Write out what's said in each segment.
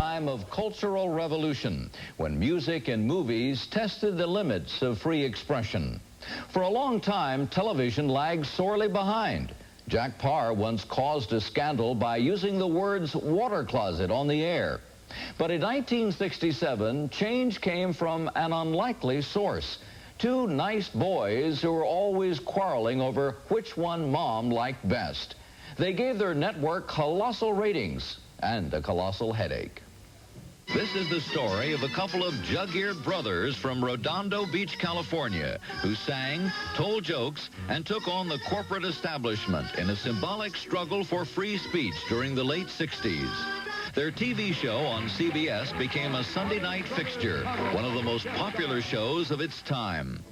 Time of cultural revolution, when music and movies tested the limits of free expression. For a long time, television lagged sorely behind. Jack Parr once caused a scandal by using the words water closet on the air. But in 1967, change came from an unlikely source. Two nice boys who were always quarreling over which one Mom liked best. They gave their network colossal ratings and a colossal headache. This is the story of a couple of jug-eared brothers from Redondo Beach, California, who sang, told jokes, and took on the corporate establishment in a symbolic struggle for free speech during the late 60s. Their TV show on CBS became a Sunday night fixture, one of the most popular shows of its time.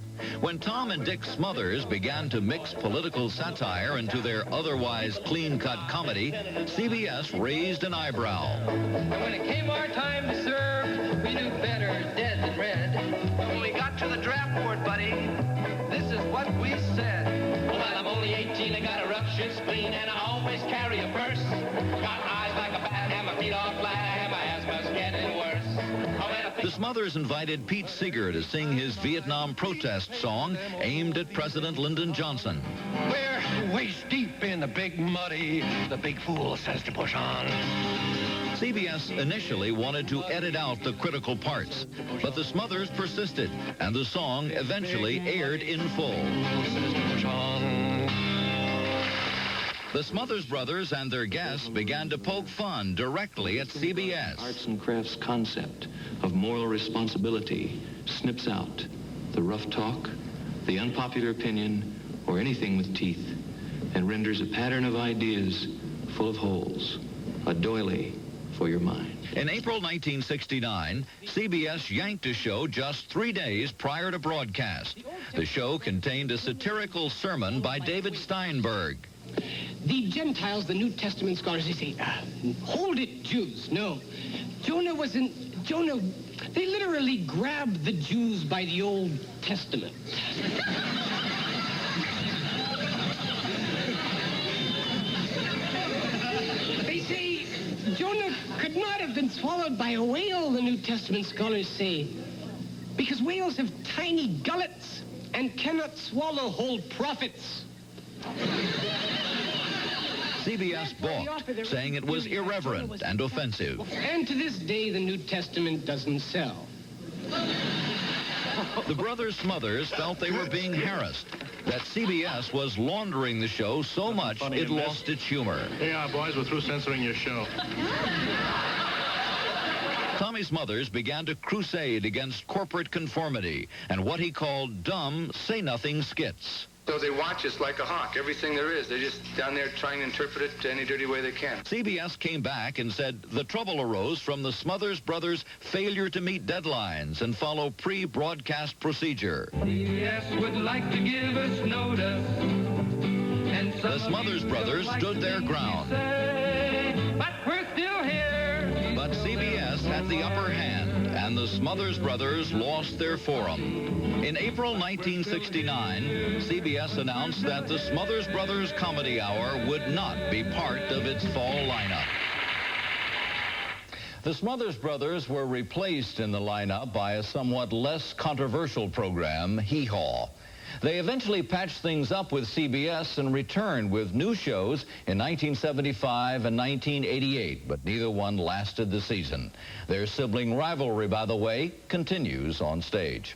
When Tom and Dick Smothers began to mix political satire into their otherwise clean-cut comedy, CBS raised an eyebrow. And when it came our time to serve, we knew better dead than red. When we got to the draft board, buddy, this is what we said. Well, I'm only 18, I got a rough shit spleen, and I always carry a purse. Got eyes like a bat, and my feet all flat, and my asthma's getting worse. The Smothers invited Pete Seeger to sing his Vietnam protest song aimed at President Lyndon Johnson. We're waist deep in the big muddy. The big fool says to push on. CBS initially wanted to edit out the critical parts, but the Smothers persisted, and the song eventually aired in full. Says to push on. The Smothers brothers and their guests began to poke fun directly at CBS. Arts and crafts concept of moral responsibility snips out the rough talk, the unpopular opinion, or anything with teeth, and renders a pattern of ideas full of holes, a doily for your mind. In April 1969, CBS yanked a show just 3 days prior to broadcast. The show contained a satirical sermon by David Steinberg. The Gentiles, the New Testament scholars, they say, hold it, Jews. No, Jonah, they literally grabbed the Jews by the Old Testament. They say Jonah could not have been swallowed by a whale, the New Testament scholars say, because whales have tiny gullets and cannot swallow whole prophets. CBS balked, saying it was irreverent and offensive. And to this day, the New Testament doesn't sell. The brothers Smothers felt they were being harassed, that CBS was laundering the show so much it lost its humor. Yeah, boys, we're through censoring your show. Tommy Smothers began to crusade against corporate conformity and what he called dumb, say-nothing skits. So they watch us like a hawk, everything there is. They're just down there trying to interpret it any dirty way they can. CBS came back and said the trouble arose from the Smothers brothers' failure to meet deadlines and follow pre-broadcast procedure. CBS would like to give us notice. And The Smothers brothers stood their ground, but we're still here. but CBS had the upper hand, and the Smothers brothers lost their forum. In April 1969, CBS announced that the Smothers Brothers Comedy Hour would not be part of its fall lineup. The Smothers Brothers were replaced in the lineup by a somewhat less controversial program, Hee Haw. They eventually patched things up with CBS and returned with new shows in 1975 and 1988, but neither one lasted the season. Their sibling rivalry, by the way, continues on stage.